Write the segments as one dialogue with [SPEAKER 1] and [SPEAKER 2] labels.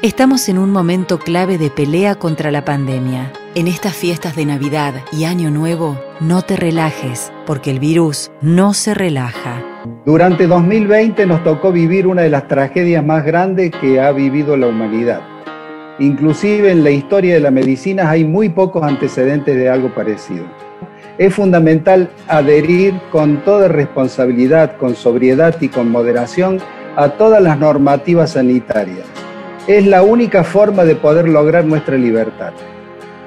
[SPEAKER 1] Estamos en un momento clave de pelea contra la pandemia. En estas fiestas de Navidad y Año Nuevo, no te relajes, porque el virus no se relaja.
[SPEAKER 2] Durante 2020 nos tocó vivir una de las tragedias más grandes que ha vivido la humanidad. Inclusive en la historia de la medicina hay muy pocos antecedentes de algo parecido. Es fundamental adherir con toda responsabilidad, con sobriedad y con moderación a todas las normativas sanitarias. Es la única forma de poder lograr nuestra libertad.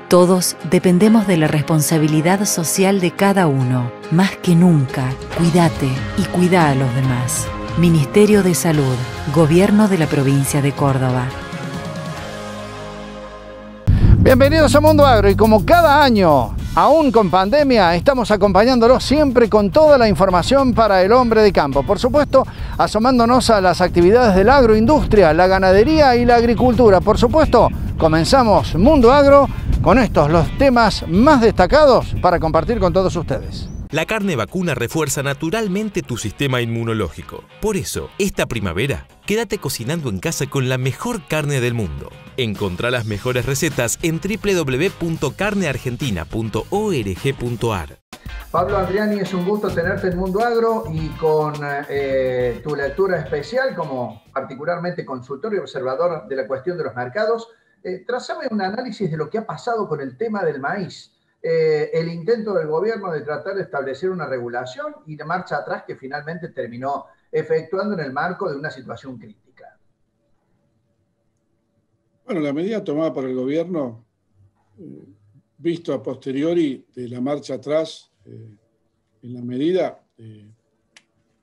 [SPEAKER 1] Todos dependemos de la responsabilidad social de cada uno. Más que nunca, cuídate y cuida a los demás. Ministerio de Salud, Gobierno de la Provincia de Córdoba.
[SPEAKER 3] Bienvenidos a Mundo Agro, y como cada año, aún con pandemia, estamos acompañándolos siempre con toda la información para el hombre de campo. Por supuesto, asomándonos a las actividades de la agroindustria, la ganadería y la agricultura. Por supuesto, comenzamos Mundo Agro con estos, los temas más destacados para compartir con todos ustedes.
[SPEAKER 4] La carne vacuna refuerza naturalmente tu sistema inmunológico. Por eso, esta primavera, quédate cocinando en casa con la mejor carne del mundo. Encontrá las mejores recetas en www.carneargentina.org.ar.
[SPEAKER 5] Pablo Andriani, es un gusto tenerte en Mundo Agro y con tu lectura especial como particularmente consultor y observador de la cuestión de los mercados. Trazame un análisis de lo que ha pasado con el tema del maíz. El intento del gobierno de tratar de establecer una regulación y la marcha atrás que finalmente terminó efectuando en el marco de una situación crítica.
[SPEAKER 6] Bueno, la medida tomada por el gobierno, visto a posteriori de la marcha atrás, en la medida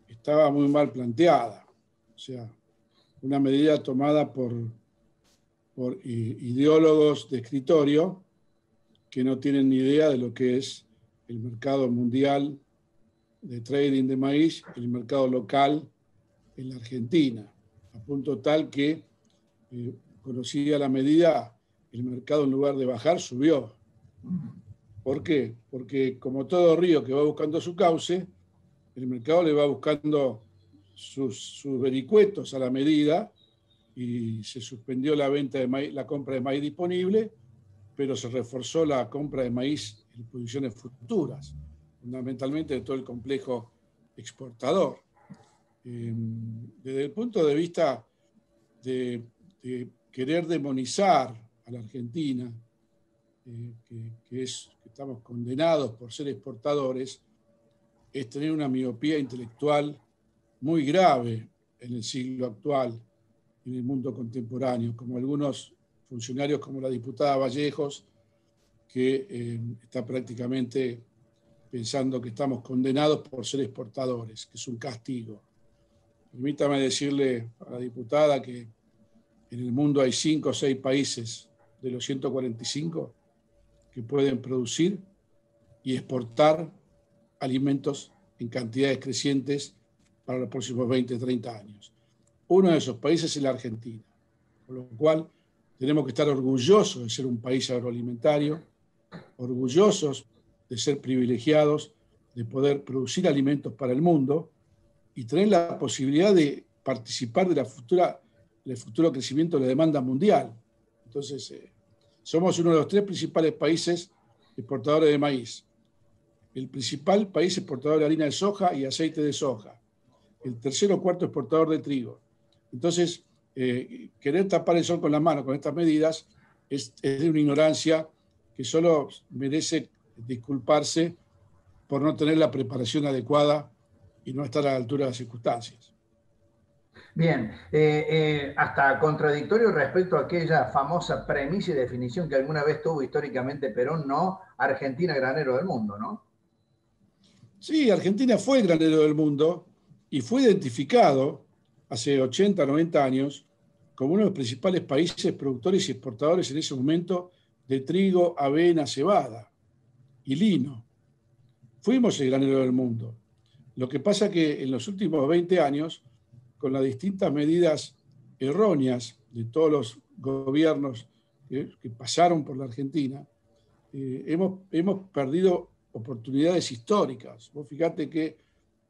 [SPEAKER 6] estaba muy mal planteada. O sea, una medida tomada por ideólogos de escritorio que no tienen ni idea de lo que es el mercado mundial de trading de maíz, el mercado local en la Argentina, a punto tal que, conocida la medida, el mercado en lugar de bajar subió. ¿Por qué? Porque como todo río que va buscando su cauce, el mercado le va buscando sus vericuetos a la medida y se suspendió la venta de maíz, la compra de maíz disponible, pero se reforzó la compra de maíz en posiciones futuras, fundamentalmente de todo el complejo exportador. Desde el punto de vista de querer demonizar a la Argentina, que estamos condenados por ser exportadores, es tener una miopía intelectual muy grave en el siglo actual, en el mundo contemporáneo, como algunos funcionarios como la diputada Vallejos, que está prácticamente pensando que estamos condenados por ser exportadores, que es un castigo. Permítame decirle a la diputada que en el mundo hay 5 o 6 países de los 145 que pueden producir y exportar alimentos en cantidades crecientes para los próximos 20, 30 años. Uno de esos países es la Argentina, con lo cual tenemos que estar orgullosos de ser un país agroalimentario, orgullosos de ser privilegiados, de poder producir alimentos para el mundo y tener la posibilidad de participar del futuro crecimiento de la demanda mundial. Entonces, somos uno de los 3 principales países exportadores de maíz. El principal país exportador de harina de soja y aceite de soja. El tercero o cuarto exportador de trigo. Entonces, querer tapar el sol con la mano con estas medidas es de una ignorancia que solo merece disculparse por no tener la preparación adecuada y no estar a la altura de las circunstancias.
[SPEAKER 5] Bien, hasta contradictorio respecto a aquella famosa premisa y definición que alguna vez tuvo históricamente Perón, ¿no? Argentina, granero del mundo, ¿no?
[SPEAKER 6] Sí, Argentina fue el granero del mundo y fue identificado hace 80, 90 años como uno de los principales países productores y exportadores en ese momento de trigo, avena, cebada y lino. Fuimos el granero del mundo. Lo que pasa que en los últimos 20 años, con las distintas medidas erróneas de todos los gobiernos que pasaron por la Argentina, hemos perdido oportunidades históricas. Vos fíjate que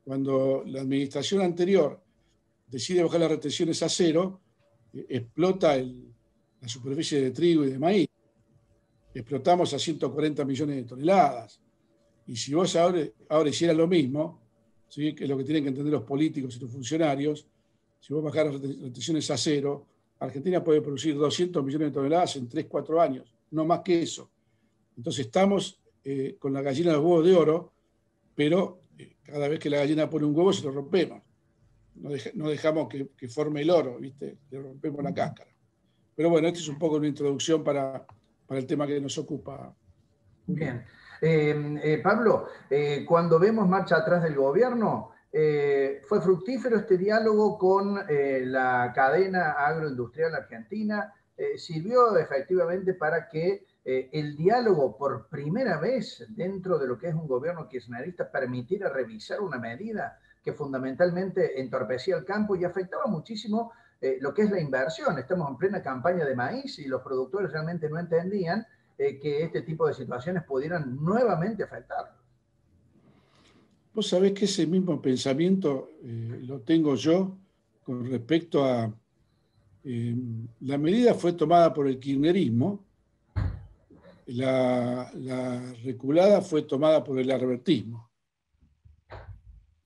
[SPEAKER 6] cuando la administración anterior decide bajar las retenciones a cero, explota la superficie de trigo y de maíz. Explotamos a 140 millones de toneladas. Y si vos ahora hicieras lo mismo, ¿sí?, que es lo que tienen que entender los políticos y los funcionarios, si vos bajás las retenciones a cero, Argentina puede producir 200 millones de toneladas en 3, 4 años, no más que eso. Entonces estamos con la gallina de los huevos de oro, pero cada vez que la gallina pone un huevo se lo rompemos. No dejamos que forme el oro, ¿viste? Le rompemos la cáscara. Pero bueno, esta es un poco una introducción para el tema que nos ocupa.
[SPEAKER 5] Bien. Pablo, cuando vemos marcha atrás del gobierno, ¿fue fructífero este diálogo con la cadena agroindustrial argentina? ¿Sirvió efectivamente para que el diálogo por primera vez dentro de lo que es un gobierno kirchnerista permitiera revisar una medida que fundamentalmente entorpecía el campo y afectaba muchísimo lo que es la inversión? Estamos en plena campaña de maíz y los productores realmente no entendían que este tipo de situaciones pudieran nuevamente afectarlos.
[SPEAKER 6] Vos sabés que ese mismo pensamiento lo tengo yo con respecto a... la medida fue tomada por el kirchnerismo, la reculada fue tomada por el albertismo.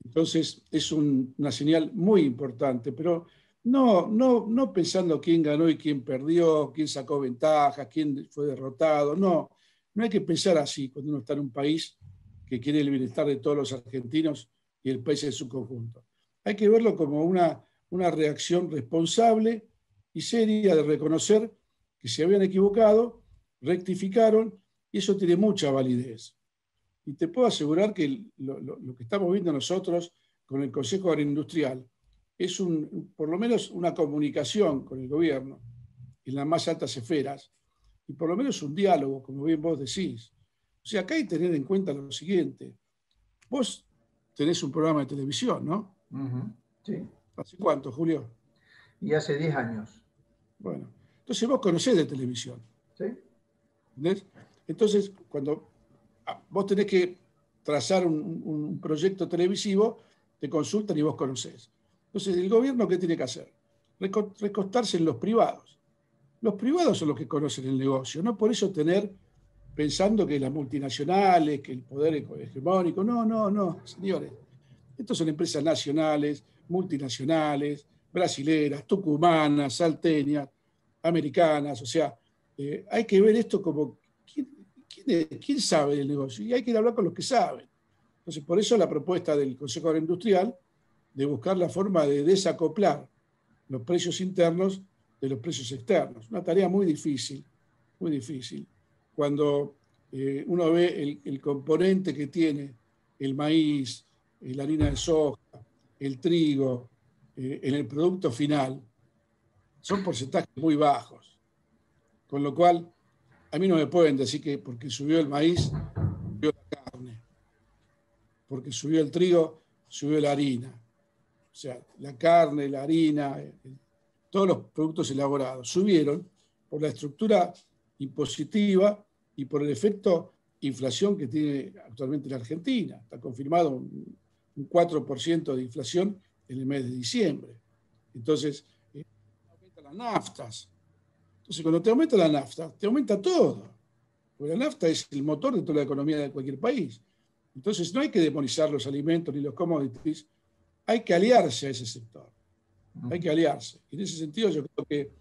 [SPEAKER 6] Entonces es una señal muy importante, pero no pensando quién ganó y quién perdió, quién sacó ventajas, quién fue derrotado. No hay que pensar así cuando uno está en un país que quiere el bienestar de todos los argentinos y el país en su conjunto. Hay que verlo como una reacción responsable y seria de reconocer que se habían equivocado, rectificaron, y eso tiene mucha validez. Y te puedo asegurar que lo que estamos viendo nosotros con el Consejo Agroindustrial es por lo menos una comunicación con el gobierno en las más altas esferas y por lo menos un diálogo, como bien vos decís. O sea, acá hay que tener en cuenta lo siguiente. Vos tenés un programa de televisión, ¿no?
[SPEAKER 5] Uh-huh. Sí.
[SPEAKER 6] ¿Hace cuánto, Julio?
[SPEAKER 5] Y hace 10 años.
[SPEAKER 6] Bueno, entonces vos conocés de televisión.
[SPEAKER 5] Sí.
[SPEAKER 6] ¿Entendés? Entonces, cuando vos tenés que trazar un proyecto televisivo, te consultan y vos conocés. Entonces, ¿el gobierno qué tiene que hacer? Recostarse en los privados. Los privados son los que conocen el negocio, no por eso pensando que las multinacionales, que el poder hegemónico. No, señores. Estos son empresas nacionales, multinacionales, brasileras, tucumanas, salteñas, americanas. O sea, hay que ver esto como ¿quién sabe del negocio? Y hay que ir a hablar con los que saben. Entonces, por eso la propuesta del Consejo Agroindustrial de buscar la forma de desacoplar los precios internos de los precios externos. Una tarea muy difícil, muy difícil. Cuando uno ve el componente que tiene el maíz, la harina de soja, el trigo, en el producto final, son porcentajes muy bajos. Con lo cual, a mí no me pueden decir que porque subió el maíz, subió la carne. Porque subió el trigo, subió la harina. O sea, la carne, la harina, todos los productos elaborados subieron por la estructura impositiva y por el efecto inflación que tiene actualmente la Argentina. Está confirmado un 4% de inflación en el mes de diciembre. Entonces, aumentan las naftas. Entonces, cuando te aumenta la nafta, te aumenta todo. Porque la nafta es el motor de toda la economía de cualquier país. Entonces, no hay que demonizar los alimentos ni los commodities, hay que aliarse a ese sector. Hay que aliarse. En ese sentido, yo creo que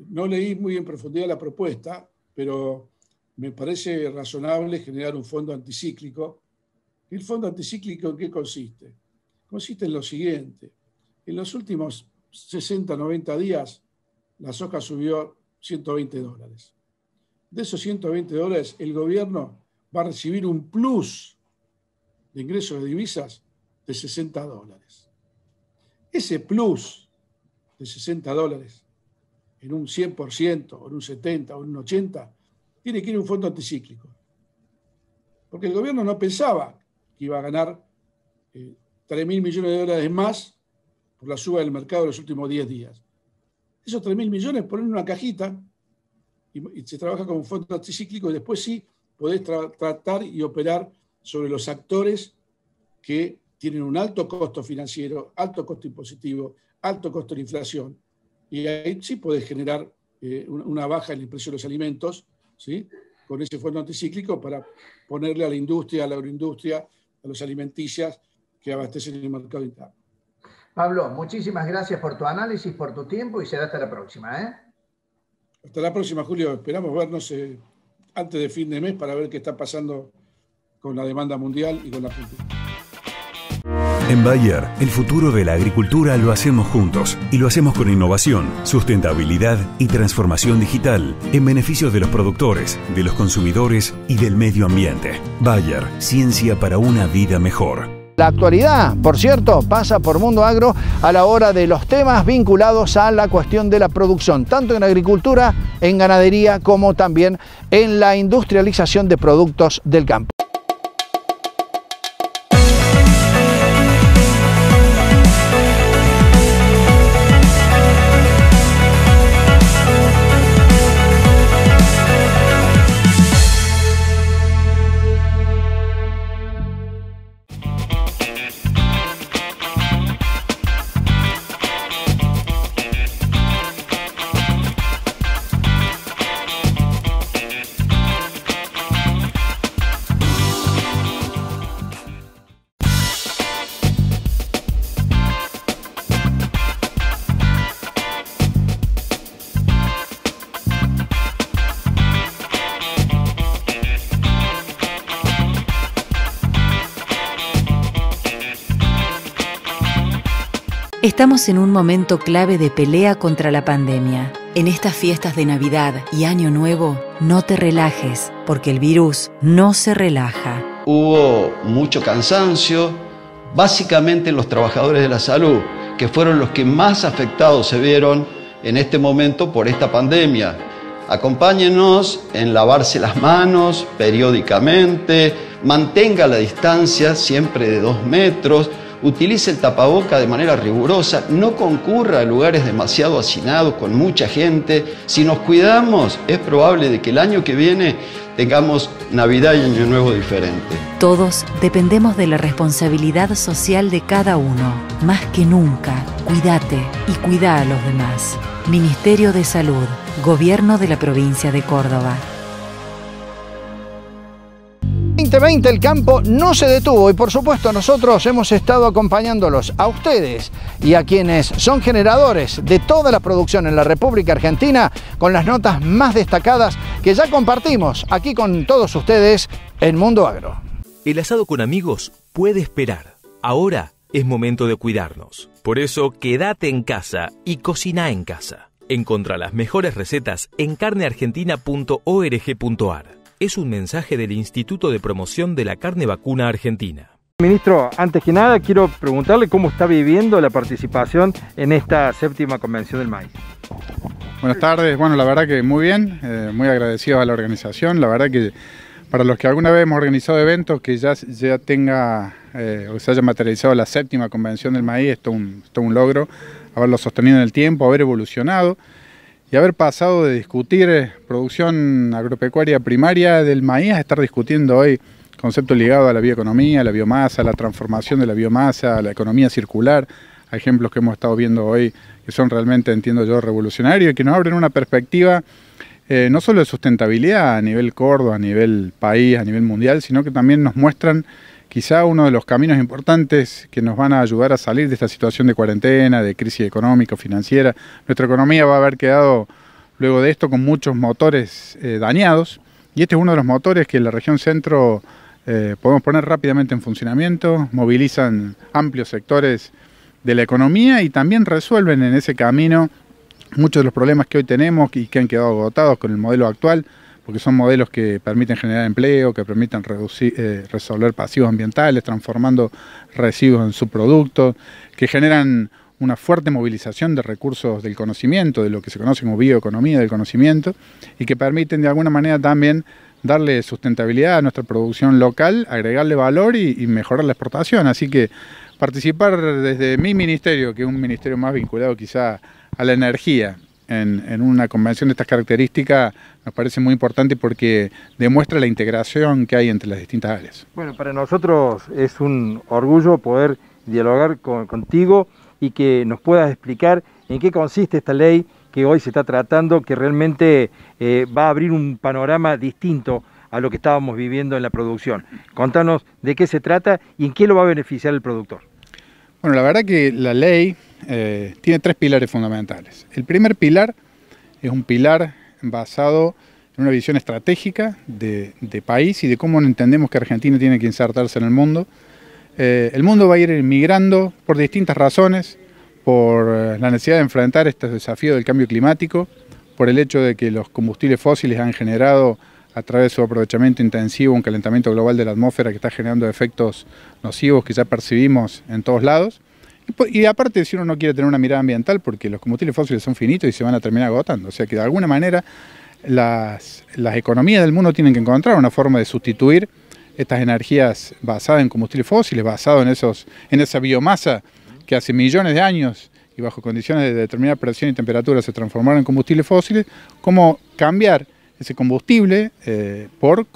[SPEAKER 6] no leí muy en profundidad la propuesta, pero me parece razonable generar un fondo anticíclico. ¿El fondo anticíclico en qué consiste? Consiste en lo siguiente. En los últimos 60, 90 días, la soja subió $120. De esos $120, el gobierno va a recibir un plus de ingresos de divisas de $60. Ese plus de $60 en un 100%, o en un 70%, o en un 80%, tiene que ir a un fondo anticíclico. Porque el gobierno no pensaba que iba a ganar $3.000 millones más por la suba del mercado de los últimos 10 días. Esos 3.000 millones ponen en una cajita y se trabaja como un fondo anticíclico y después sí podés tratar y operar sobre los actores que tienen un alto costo financiero, alto costo impositivo, alto costo de inflación. Y ahí sí podés generar una baja en el precio de los alimentos, ¿sí? Con ese fondo anticíclico para ponerle a la industria, a la agroindustria, a los alimenticias que abastecen el mercado interno.
[SPEAKER 5] Pablo, muchísimas gracias por tu análisis, por tu tiempo y será hasta la próxima, ¿eh?
[SPEAKER 6] Hasta la próxima, Julio. Esperamos vernos antes de fin de mes para ver qué está pasando con la demanda mundial y con la Argentina.
[SPEAKER 7] En Bayer, el futuro de la agricultura lo hacemos juntos y lo hacemos con innovación, sustentabilidad y transformación digital en beneficio de los productores, de los consumidores y del medio ambiente. Bayer, ciencia para una vida mejor.
[SPEAKER 3] La actualidad, por cierto, pasa por Mundo Agro a la hora de los temas vinculados a la cuestión de la producción, tanto en agricultura, en ganadería, como también en la industrialización de productos del campo.
[SPEAKER 1] Estamos en un momento clave de pelea contra la pandemia. En estas fiestas de Navidad y Año Nuevo, no te relajes, porque el virus no se relaja.
[SPEAKER 8] Hubo mucho cansancio, básicamente los trabajadores de la salud, que fueron los que más afectados se vieron en este momento por esta pandemia. Acompáñenos en lavarse las manos periódicamente, mantenga la distancia siempre de 2 metros, utilice el tapaboca de manera rigurosa, no concurra a lugares demasiado hacinados con mucha gente. Si nos cuidamos, es probable de que el año que viene tengamos Navidad y Año Nuevo diferente.
[SPEAKER 1] Todos dependemos de la responsabilidad social de cada uno. Más que nunca, cuídate y cuida a los demás. Ministerio de Salud, Gobierno de la Provincia de Córdoba.
[SPEAKER 3] 2020 el campo no se detuvo y por supuesto nosotros hemos estado acompañándolos a ustedes y a quienes son generadores de toda la producción en la República Argentina con las notas más destacadas que ya compartimos aquí con todos ustedes en Mundo Agro.
[SPEAKER 4] El asado con amigos puede esperar. Ahora es momento de cuidarnos. Por eso quédate en casa y cocina en casa. Encontrá las mejores recetas en carneargentina.org.ar. Es un mensaje del Instituto de Promoción de la Carne Vacuna Argentina.
[SPEAKER 9] Ministro, antes que nada quiero preguntarle cómo está viviendo la participación en esta 7ª Convención del Maíz.
[SPEAKER 10] Buenas tardes, bueno, la verdad que muy bien, muy agradecido a la organización. La verdad que para los que alguna vez hemos organizado eventos que ya tenga o se haya materializado la 7ª Convención del Maíz, esto es un logro, haberlo sostenido en el tiempo, haber evolucionado y haber pasado de discutir producción agropecuaria primaria del maíz a estar discutiendo hoy conceptos ligados a la bioeconomía, a la biomasa, a la transformación de la biomasa, a la economía circular, a ejemplos que hemos estado viendo hoy que son realmente, entiendo yo, revolucionarios y que nos abren una perspectiva no solo de sustentabilidad a nivel Córdoba, a nivel país, a nivel mundial, sino que también nos muestran quizá uno de los caminos importantes que nos van a ayudar a salir de esta situación de cuarentena, de crisis económica, financiera. Nuestra economía va a haber quedado luego de esto con muchos motores dañados y este es uno de los motores que en la región centro podemos poner rápidamente en funcionamiento, movilizan amplios sectores de la economía y también resuelven en ese camino muchos de los problemas que hoy tenemos y que han quedado agotados con el modelo actual, porque son modelos que permiten generar empleo, que permiten resolver pasivos ambientales, transformando residuos en subproductos, que generan una fuerte movilización de recursos del conocimiento, de lo que se conoce como bioeconomía del conocimiento, y que permiten de alguna manera también darle sustentabilidad a nuestra producción local, agregarle valor y mejorar la exportación. Así que participar desde mi ministerio, que es un ministerio más vinculado quizá a la energía, en una convención de estas características nos parece muy importante porque demuestra la integración que hay entre las distintas áreas.
[SPEAKER 9] Bueno, para nosotros es un orgullo poder dialogar contigo y que nos puedas explicar en qué consiste esta ley que hoy se está tratando, que realmente va a abrir un panorama distinto a lo que estábamos viviendo en la producción. Contanos de qué se trata y en qué lo va a beneficiar el productor.
[SPEAKER 10] Bueno, la verdad que la ley tiene 3 pilares fundamentales. El primer pilar es un pilar basado en una visión estratégica de país y de cómo entendemos que Argentina tiene que insertarse en el mundo. El mundo va a ir migrando por distintas razones, por la necesidad de enfrentar estos desafíos del cambio climático, por el hecho de que los combustibles fósiles han generado a través de su aprovechamiento intensivo un calentamiento global de la atmósfera que está generando efectos nocivos que ya percibimos en todos lados. Y aparte, si uno no quiere tener una mirada ambiental, porque los combustibles fósiles son finitos y se van a terminar agotando. O sea que de alguna manera las economías del mundo tienen que encontrar una forma de sustituir estas energías basadas en combustibles fósiles, basadas en esa biomasa que hace millones de años y bajo condiciones de determinada presión y temperatura se transformaron en combustibles fósiles, cómo cambiar ese combustible por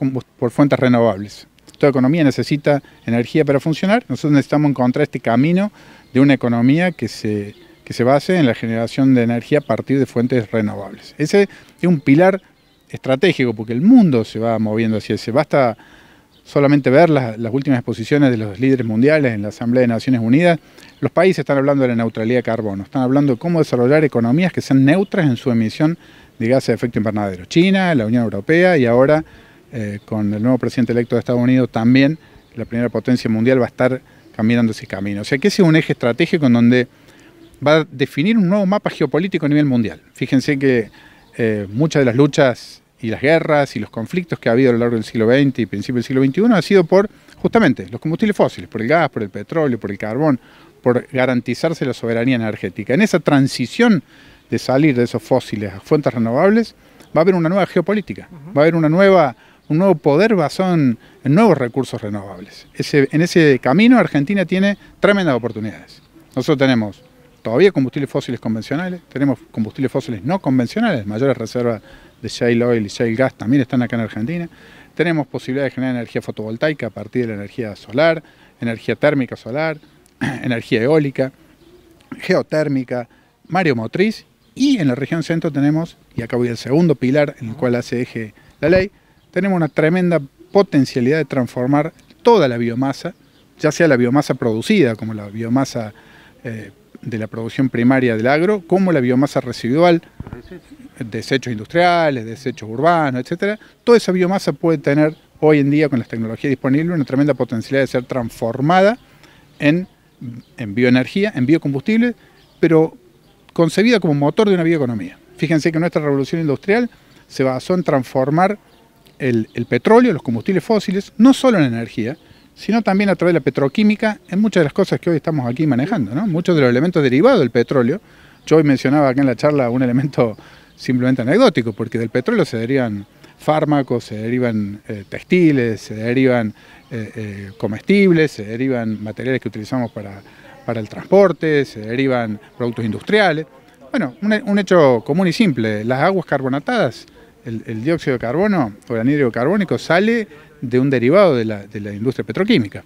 [SPEAKER 10] fuentes renovables. Toda economía necesita energía para funcionar. Nosotros necesitamos encontrar este camino de una economía que se base en la generación de energía a partir de fuentes renovables. Ese es un pilar estratégico porque el mundo se va moviendo hacia ese. Basta solamente ver las últimas exposiciones de los líderes mundiales en la Asamblea de Naciones Unidas. Los países están hablando de la neutralidad de carbono, están hablando de cómo desarrollar economías que sean neutras en su emisión de gases de efecto invernadero. China, la Unión Europea y ahora con el nuevo presidente electo de Estados Unidos también la primera potencia mundial va a estar caminando ese camino. O sea que ese es un eje estratégico en donde va a definir un nuevo mapa geopolítico a nivel mundial. Fíjense que muchas de las luchas y las guerras y los conflictos que ha habido a lo largo del siglo XX y principios del siglo XXI ha sido por justamente los combustibles fósiles, por el gas, por el petróleo, por el carbón, por garantizarse la soberanía energética. En esa transición de salir de esos fósiles a fuentes renovables va a haber una nueva geopolítica, va a haber un nuevo poder basado en nuevos recursos renovables. En ese camino Argentina tiene tremendas oportunidades. Nosotros tenemos todavía combustibles fósiles convencionales, tenemos combustibles fósiles no convencionales, mayores reservas de shale oil y shale gas también están acá en Argentina. Tenemos posibilidad de generar energía fotovoltaica a partir de la energía solar, energía térmica solar, energía eólica, geotérmica, mareomotriz, y en la región centro tenemos, y acá voy al segundo pilar en el cual hace eje la ley, tenemos una tremenda potencialidad de transformar toda la biomasa, ya sea la biomasa producida como la biomasa de la producción primaria del agro, como la biomasa residual, desechos industriales, desechos urbanos, etcétera. Toda esa biomasa puede tener hoy en día con las tecnologías disponibles una tremenda potencialidad de ser transformada en bioenergía, en biocombustible, pero concebida como motor de una bioeconomía. Fíjense que nuestra revolución industrial se basó en transformar el petróleo, los combustibles fósiles, no solo en energía, sino también a través de la petroquímica en muchas de las cosas que hoy estamos aquí manejando, ¿no? Muchos de los elementos derivados del petróleo. Yo hoy mencionaba acá en la charla un elemento simplemente anecdótico, porque del petróleo se derivan fármacos, se derivan textiles, se derivan comestibles, se derivan materiales que utilizamos para el transporte, se derivan productos industriales. Bueno, un hecho común y simple, las aguas carbonatadas, el dióxido de carbono o el anhídrido carbónico sale de un derivado de la industria petroquímica.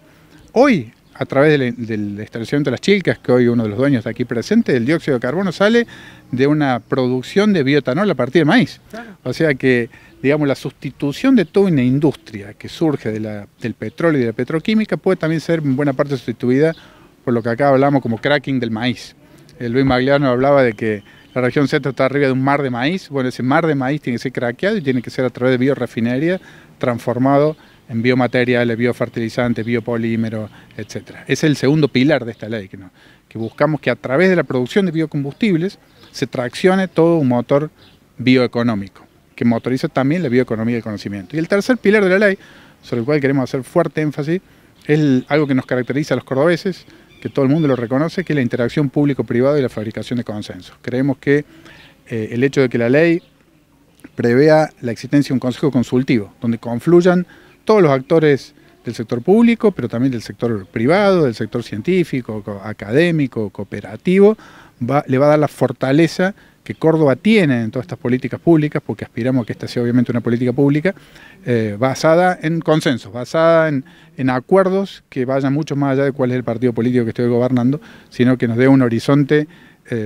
[SPEAKER 10] Hoy, a través del establecimiento de las Chilcas, que hoy uno de los dueños está aquí presente, el dióxido de carbono sale de una producción de bioetanol a partir de maíz. O sea que, digamos, la sustitución de toda una industria que surge del petróleo y de la petroquímica puede también ser en buena parte sustituida por lo que acá hablamos como cracking del maíz. Luis Magliano hablaba de que la región centro está arriba de un mar de maíz. Bueno, ese mar de maíz tiene que ser craqueado y tiene que ser a través de biorefinería transformado en biomateriales, biofertilizantes, biopolímeros, etc. Ese es el segundo pilar de esta ley, que buscamos que a través de la producción de biocombustibles se traccione todo un motor bioeconómico, que motoriza también la bioeconomía del conocimiento. Y el tercer pilar de la ley, sobre el cual queremos hacer fuerte énfasis, es algo que nos caracteriza a los cordobeses, que todo el mundo lo reconoce, que es la interacción público-privada y la fabricación de consensos. Creemos que el hecho de que la ley prevea la existencia de un consejo consultivo, donde confluyan todos los actores del sector público, pero también del sector privado, del sector científico, académico, cooperativo, le va a dar la fortaleza que Córdoba tiene en todas estas políticas públicas, porque aspiramos a que esta sea obviamente una política pública basada en consensos, basada en acuerdos que vayan mucho más allá de cuál es el partido político que estoy gobernando, sino que nos dé un horizonte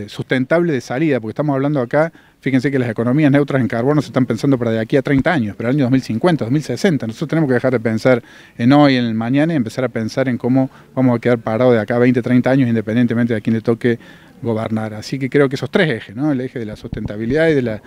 [SPEAKER 10] sustentable de salida, porque estamos hablando acá Fíjense que las economías neutras en carbono se están pensando para de aquí a 30 años, para el año 2050, 2060. Nosotros tenemos que dejar de pensar en hoy, en el mañana y empezar a pensar en cómo vamos a quedar parados de acá a 20, 30 años, independientemente de a quién le toque gobernar. Así que creo que esos tres ejes, ¿no? El eje de la sustentabilidad y de la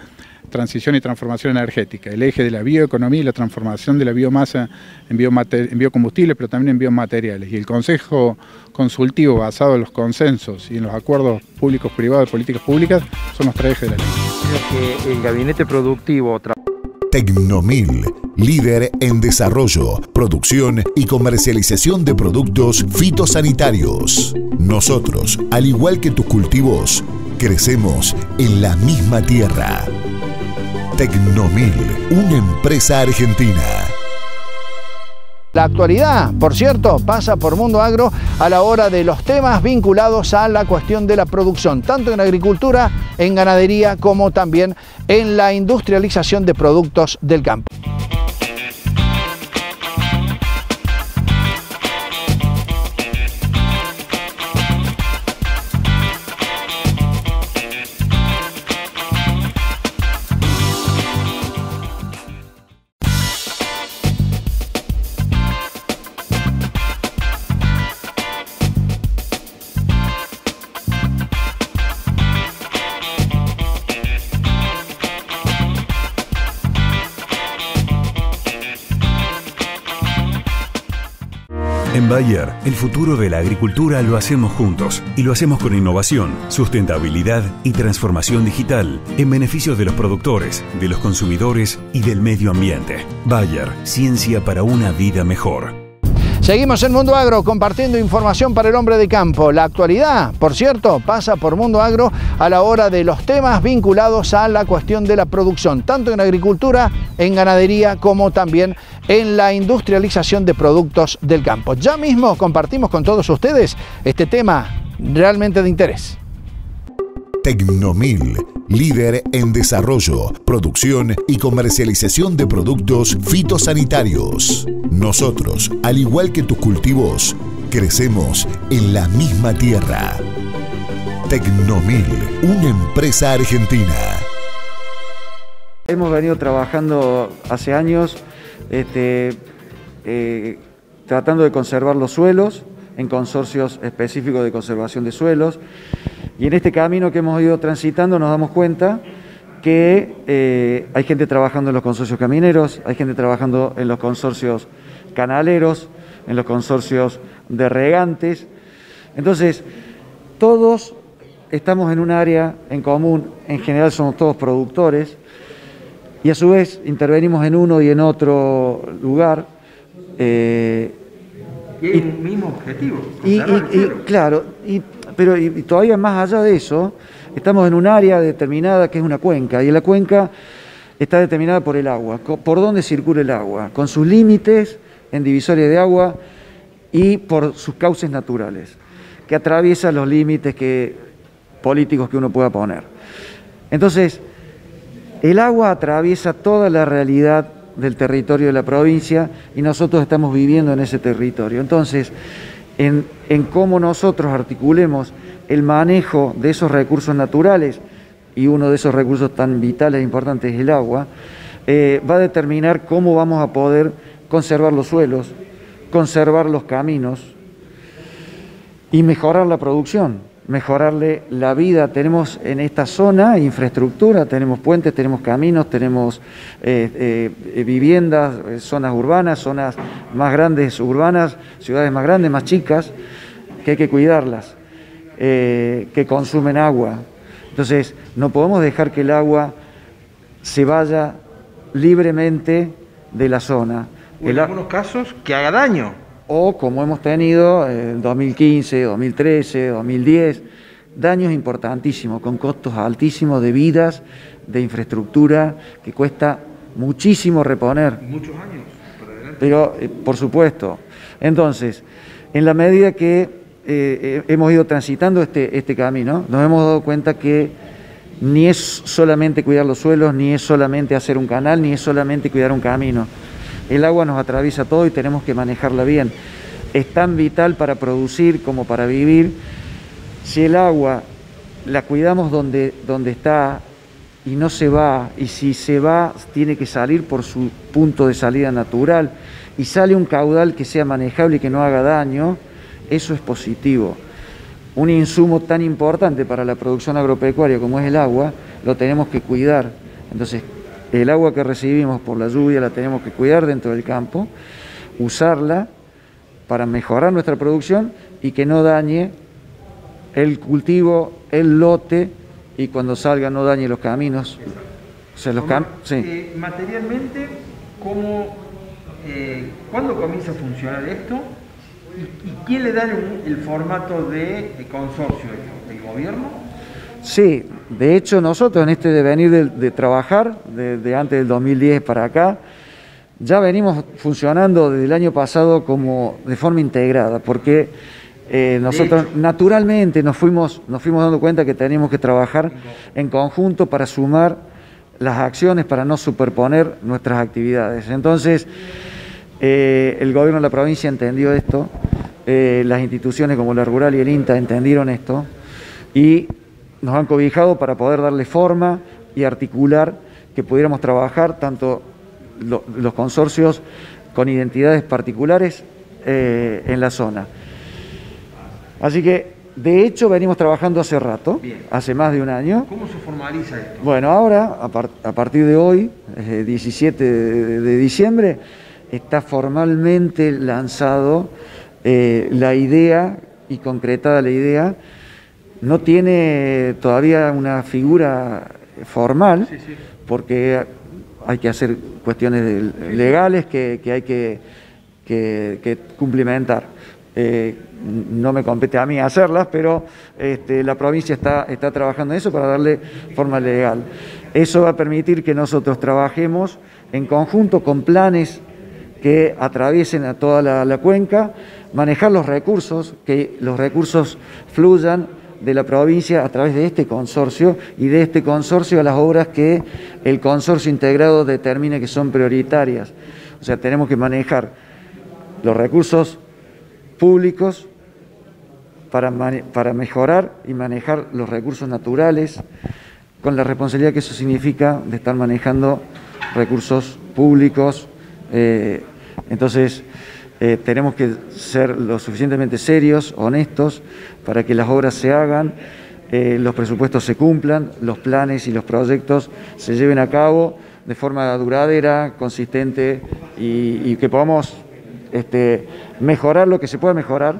[SPEAKER 10] transición y transformación energética, el eje de la bioeconomía y la transformación de la biomasa en biocombustibles, pero también en biomateriales. Y el Consejo Consultivo basado en los consensos y en los acuerdos públicos-privados de políticas públicas son los tres ejes de la ley.
[SPEAKER 9] Creo que el gabinete productivo...
[SPEAKER 11] Tecnomil, líder en desarrollo, producción y comercialización de productos fitosanitarios. Nosotros, al igual que tus cultivos, crecemos en la misma tierra. Tecnomil, una empresa argentina.
[SPEAKER 3] La actualidad, por cierto, pasa por Mundo Agro a la hora de los temas vinculados a la cuestión de la producción, tanto en agricultura, en ganadería, como también en la industrialización de productos del campo.
[SPEAKER 7] En Bayer, el futuro de la agricultura lo hacemos juntos y lo hacemos con innovación, sustentabilidad y transformación digital en beneficio de los productores, de los consumidores y del medio ambiente. Bayer, ciencia para una vida mejor.
[SPEAKER 3] Seguimos en Mundo Agro compartiendo información para el hombre de campo. La actualidad, por cierto, pasa por Mundo Agro a la hora de los temas vinculados a la cuestión de la producción, tanto en agricultura, en ganadería, como también en la industrialización de productos del campo. Ya mismo compartimos con todos ustedes este tema realmente de interés.
[SPEAKER 11] Tecnomil, líder en desarrollo, producción y comercialización de productos fitosanitarios. Nosotros, al igual que tus cultivos, crecemos en la misma tierra. Tecnomil, una empresa argentina.
[SPEAKER 12] Hemos venido trabajando hace años tratando de conservar los suelos en consorcios específicos de conservación de suelos. Y en este camino que hemos ido transitando nos damos cuenta que hay gente trabajando en los consorcios camineros, hay gente trabajando en los consorcios canaleros, en los consorcios de regantes. Entonces, todos estamos en un área en común, en general somos todos productores, y a su vez intervenimos en uno y en otro lugar.
[SPEAKER 9] Y hay un mismo objetivo.
[SPEAKER 12] Claro, pero todavía más allá de eso, estamos en un área determinada que es una cuenca, y la cuenca está determinada por el agua, por dónde circula el agua, con sus límites en divisoria de agua y por sus cauces naturales, que atraviesan los límites políticos que uno pueda poner. Entonces, el agua atraviesa toda la realidad del territorio de la provincia y nosotros estamos viviendo en ese territorio. Entonces, en cómo nosotros articulemos el manejo de esos recursos naturales, y uno de esos recursos tan vitales e importantes es el agua, va a determinar cómo vamos a poder conservar los suelos, conservar los caminos y mejorar la producción, mejorarle la vida. Tenemos en esta zona infraestructura, tenemos puentes, tenemos caminos, tenemos viviendas, zonas urbanas, zonas más grandes urbanas, ciudades más grandes, más chicas, que hay que cuidarlas, que consumen agua. Entonces, no podemos dejar que el agua se vaya libremente de la zona.
[SPEAKER 9] En algunos casos que haga daño.
[SPEAKER 12] O como hemos tenido en 2015, 2013, 2010, daños importantísimos, con costos altísimos de vidas, de infraestructura, que cuesta muchísimo reponer.
[SPEAKER 9] Muchos años por adelante.
[SPEAKER 12] Pero, por supuesto. Entonces, en la medida que hemos ido transitando este camino, nos hemos dado cuenta que ni es solamente cuidar los suelos, ni es solamente hacer un canal, ni es solamente cuidar un camino. El agua nos atraviesa todo y tenemos que manejarla bien. Es tan vital para producir como para vivir. Si el agua la cuidamos donde está y no se va, y si se va tiene que salir por su punto de salida natural, y sale un caudal que sea manejable y que no haga daño, eso es positivo. Un insumo tan importante para la producción agropecuaria como es el agua, lo tenemos que cuidar. Entonces, el agua que recibimos por la lluvia la tenemos que cuidar dentro del campo, usarla para mejorar nuestra producción y que no dañe el cultivo, el lote, y cuando salga no dañe los caminos. O sea,
[SPEAKER 9] sí. Materialmente, ¿cuándo comienza a funcionar esto? ¿Y quién le da el formato de consorcio? ¿El gobierno?
[SPEAKER 12] Sí, de hecho nosotros en este devenir de trabajar, de antes del 2010 para acá, ya venimos funcionando desde el año pasado como de forma integrada, porque nosotros naturalmente nos fuimos dando cuenta que teníamos que trabajar en conjunto para sumar las acciones, para no superponer nuestras actividades. Entonces, el gobierno de la provincia entendió esto, las instituciones como la Rural y el INTA entendieron esto y nos han cobijado para poder darle forma y articular que pudiéramos trabajar tanto los consorcios con identidades particulares en la zona. Así que, de hecho, venimos trabajando hace rato, hace más de un año.
[SPEAKER 9] ¿Cómo se formaliza esto?
[SPEAKER 12] Bueno, ahora, a partir de hoy, 17 de diciembre, está formalmente lanzado la idea y concretada la idea. No tiene todavía una figura formal, porque hay que hacer cuestiones legales que hay que cumplimentar. No me compete a mí hacerlas, pero la provincia está trabajando en eso para darle forma legal. Eso va a permitir que nosotros trabajemos en conjunto con planes que atraviesen a toda la cuenca, manejar los recursos, que los recursos fluyan de la provincia a través de este consorcio y de este consorcio a las obras que el consorcio integrado determine que son prioritarias. O sea, tenemos que manejar los recursos públicos para mejorar y manejar los recursos naturales con la responsabilidad que eso significa de estar manejando recursos públicos. Entonces, tenemos que ser lo suficientemente serios, honestos, para que las obras se hagan, los presupuestos se cumplan, los planes y los proyectos se lleven a cabo de forma duradera, consistente y que podamos mejorar lo que se pueda mejorar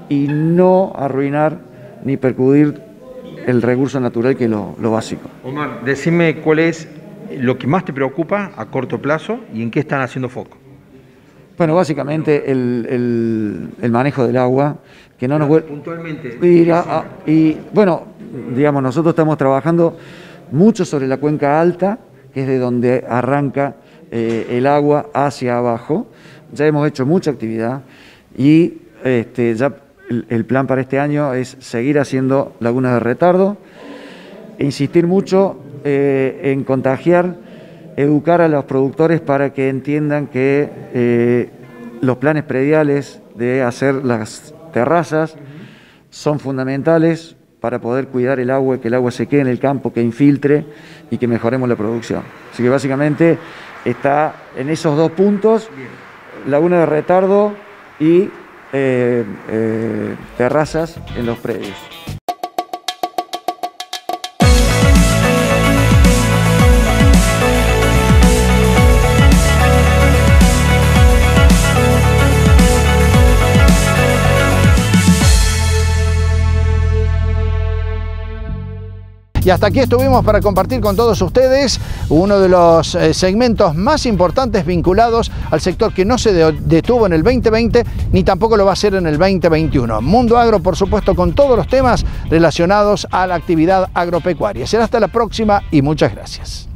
[SPEAKER 12] y no arruinar ni percudir el recurso natural que es lo básico.
[SPEAKER 9] Omar, decime cuál es lo que más te preocupa a corto plazo y en qué están haciendo foco.
[SPEAKER 12] Bueno, básicamente el manejo del agua, que no nos vuelve...
[SPEAKER 9] Puntualmente.
[SPEAKER 12] Y bueno, digamos, nosotros estamos trabajando mucho sobre la cuenca alta, que es de donde arranca el agua hacia abajo. Ya hemos hecho mucha actividad y ya el plan para este año es seguir haciendo lagunas de retardo, insistir mucho en contagiar, educar a los productores para que entiendan que los planes prediales de hacer las terrazas son fundamentales para poder cuidar el agua y que el agua se quede en el campo, que infiltre y que mejoremos la producción. Así que básicamente está en esos dos puntos, laguna de retardo y terrazas en los predios.
[SPEAKER 3] Y hasta aquí estuvimos para compartir con todos ustedes uno de los segmentos más importantes vinculados al sector que no se detuvo en el 2020 ni tampoco lo va a hacer en el 2021. Mundo Agro, por supuesto, con todos los temas relacionados a la actividad agropecuaria. Será hasta la próxima y muchas gracias.